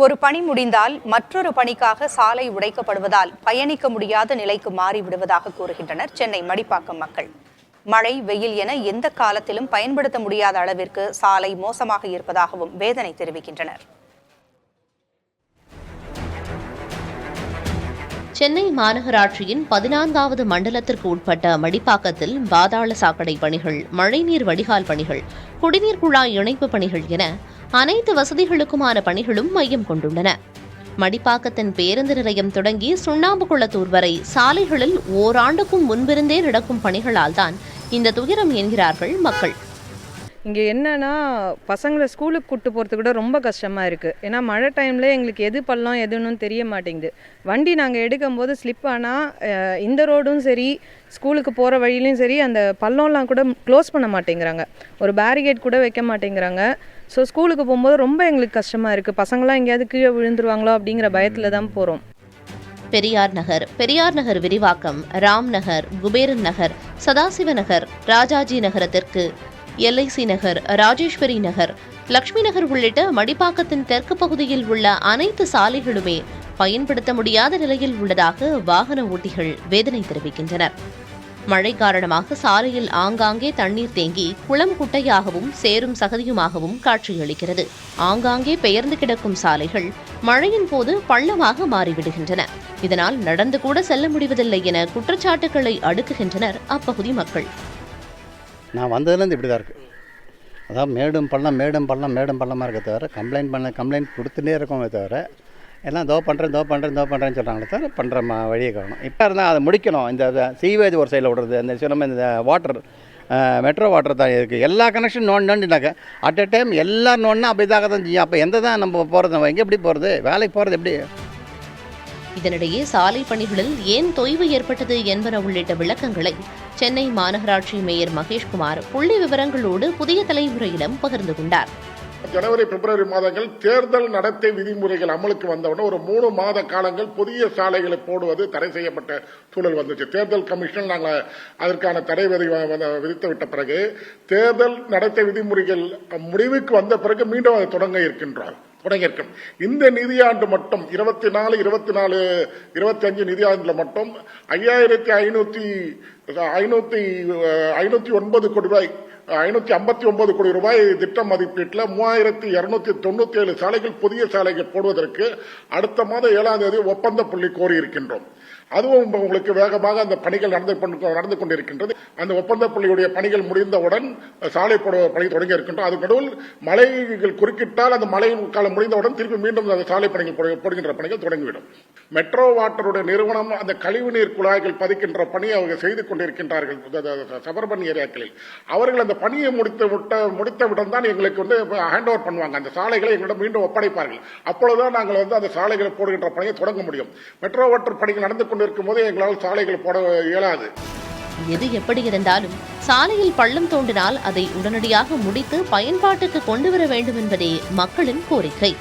ஒரு பணி முடிந்தால் மற்றொரு பணிக்காக சாலை உடைக்கப்படுவதால் பயணிக்க முடியாத நிலைக்கு மாறிவிடுவதாக கூறுகின்றனர் சென்னை மடிப்பாக்கம் மக்கள். மழை, வெயில் என எந்த காலத்திலும் பயன்படுத்த முடியாத அளவிற்கு சாலை மோசமாக இருப்பதாகவும் வேதனை தெரிவிக்கின்றனர். சென்னை மாநகராட்சியின் 14வது மண்டலத்திற்கு உட்பட்ட மடிப்பாக்கத்தில் பாதாள சாக்கடை பணிகள், மழைநீர் வடிகால் பணிகள், குடிநீர் குழாய் இணைப்பு பணிகள் என அனைத்து வசதிகளுக்குமான பணிகளும் மையம் கொண்டுள்ளன. மடிப்பாக்கத்தின் பேருந்து நிலையம் தொடங்கி சுண்ணாம்பு குளத்தூர் வரை சாலைகளில் ஓராண்டுக்கும் முன்பிருந்தே நடக்கும் பணிகளால் தான் இந்த துயரம் என்கிறார்கள் மக்கள். இங்கே என்னன்னா பசங்களை ஸ்கூலுக்கு கூப்பிட்டு போகிறது கூட ரொம்ப கஷ்டமாக இருக்குது. ஏன்னா மழை டைமில் எங்களுக்கு எது பள்ளம் எதுன்னு தெரிய மாட்டேங்குது. வண்டி நாங்கள் எடுக்கும்போது ஸ்லிப் ஆனால் இந்த ரோடும் சரி, ஸ்கூலுக்கு போகிற வழியிலையும் சரி, அந்த பள்ளம்லாம் கூட க்ளோஸ் பண்ண மாட்டேங்கிறாங்க, ஒரு பேரிகேட் கூட வைக்க மாட்டேங்கிறாங்க. ஸோ ஸ்கூலுக்கு போகும்போது ரொம்ப எங்களுக்கு கஷ்டமாக இருக்குது. பசங்களாம் எங்கேயாவது கீழே விழுந்துருவாங்களோ அப்படிங்கிற பயத்தில் தான் போகிறோம். பெரியார் நகர் விரிவாக்கம், ராம் நகர், குபேரன் நகர், சதாசிவ நகர், ராஜாஜி நகர தெற்கு, LIC நகர், ராஜேஸ்வரி நகர், லட்சுமி நகர் உள்ளிட்ட மடிப்பாக்கத்தின் தெற்கு பகுதியில் உள்ள அனைத்து சாலைகளுமே பயன்படுத்த முடியாத நிலையில் உள்ளதாக வாகன ஓட்டிகள் வேதனை தெரிவிக்கின்றனர். மழை காரணமாக சாலையில் ஆங்காங்கே தண்ணீர் தேங்கி குளம் குட்டையாகவும் சேரும் சகதியுமாகவும் காட்சியளிக்கிறது. ஆங்காங்கே பெயர்ந்து கிடக்கும் சாலைகள் மழையின் போது பள்ளமாக மாறிவிடுகின்றன. இதனால் நடந்து கூட செல்ல முடிவதில்லை என குற்றச்சாட்டுகளை அடுக்குகின்றனர் அப்பகுதி மக்கள். நான் வந்ததுலேருந்து இப்படி தான் இருக்குது. அதாவது மேடும் பள்ளமாக இருக்க தவிர கம்ப்ளைண்ட் கொடுத்துட்டே இருக்கோமே தவிர எல்லாம் தோ பண்ணுறேன்னு சொல்கிறாங்களே தவிர பண்ணுற வழியை காரணம். இப்போ இருந்தால் அதை முடிக்கணும். இந்த சீவேஜ் ஒரு சைடில் விடுறது, இந்த சிலம்பு, இந்த வாட்டர், மெட்ரோ வாட்டர் தான் இருக்குது. எல்லா கனெக்ஷன் நோண்டினாக்க அட் எ டைம் எல்லோரும் நோண்டினா அப்படி தான் செய்யும். அப்போ எந்த தான் நம்ம போகிறது, நம்ம எங்கே எப்படி போகிறது, வேலைக்கு போகிறது எப்படி? இதனிடையே சாலை பணிகளில் ஏன் தொய்வு ஏற்பட்டது என்பன உள்ளிட்ட விளக்கங்களை சென்னை மாநகராட்சி மேயர் மகேஷ்குமார் புள்ளி விவரங்களோடு புதிய தலைமுறையிடம் பகிர்ந்து கொண்டார். ஜனவரி, பிப்ரவரி மாதங்கள் தேர்தல் நடத்தை விதிமுறைகள் அமலுக்கு வந்தவுடன் ஒரு 3 மாத காலங்கள் புதிய சாலைகளை போடுவது தடை செய்யப்பட்ட சூழல் வந்துச்சு. தேர்தல் கமிஷன் நாங்கள் அதற்கான தடை விதித்து விட்ட பிறகு தேர்தல் நடத்தை விதிமுறைகள் முடிவுக்கு வந்த பிறகு மீண்டும் அதை தொடங்கியிருக்கும். இந்த நிதியாண்டு மட்டும் 24-25 நிதியாண்டில் மட்டும் 5,509 கோடி ரூபாய், 559 கோடி ரூபாய் திட்ட மதிப்பீட்டில் 3,297 சாலைகள், புதிய சாலைகள் போடுவதற்கு அடுத்த மாதம் 7ஆம் தேதி ஒப்பந்த புள்ளி கோரியிருக்கின்றோம். அதுவும் உங்களுக்கு வேகமாக அந்த பணிகள் நடந்து கொண்டிருக்கின்றது. அந்த ஒப்பந்த புள்ளியுடைய பணிகள் முடிந்தவுடன் சாலை போடுவ பணி தொடங்கி இருக்கின்றோம். அது நடுவில் மழைகள் குறுக்கிட்டால் அந்த மழை காலம் முடிந்தவுடன் திருப்பி மீண்டும் அந்த சாலை பணிகள் போடுகின்ற பணிகள் தொடங்கிவிடும். மெட்ரோ வாட்டருடைய நிறுவனம் அந்த கழிவுநீர் குழாய்கள் பதிக்கின்ற பணியை அவர்கள் செய்து கொண்டிருக்கின்றார்கள் சபர்பன் ஏரியாக்களில். அவர்கள் அந்த பணியை முடித்தவுடன் தான் எங்களுக்கு ஹேண்ட் ஓவர் பண்ணுவாங்க. அந்த சாலைகளை எங்களிடம் மீண்டும் ஒப்படைப்பார்கள். அப்பொழுதுதான் நாங்கள் அந்த சாலைகளை போடுகின்ற பணியை தொடங்க முடியும். மெட்ரோ வாட்டர் பணிகள் நடந்து கொண்டிருக்கும் போது எங்களால் சாலைகள் போட இயலாது. எது எப்படி இருந்தாலும் சாலையில் பள்ளம் தோண்டினால் அதை உடனடியாக முடித்து பயன்பாட்டுக்கு கொண்டு வர வேண்டும் என்பதே மக்களின் கோரிக்கை.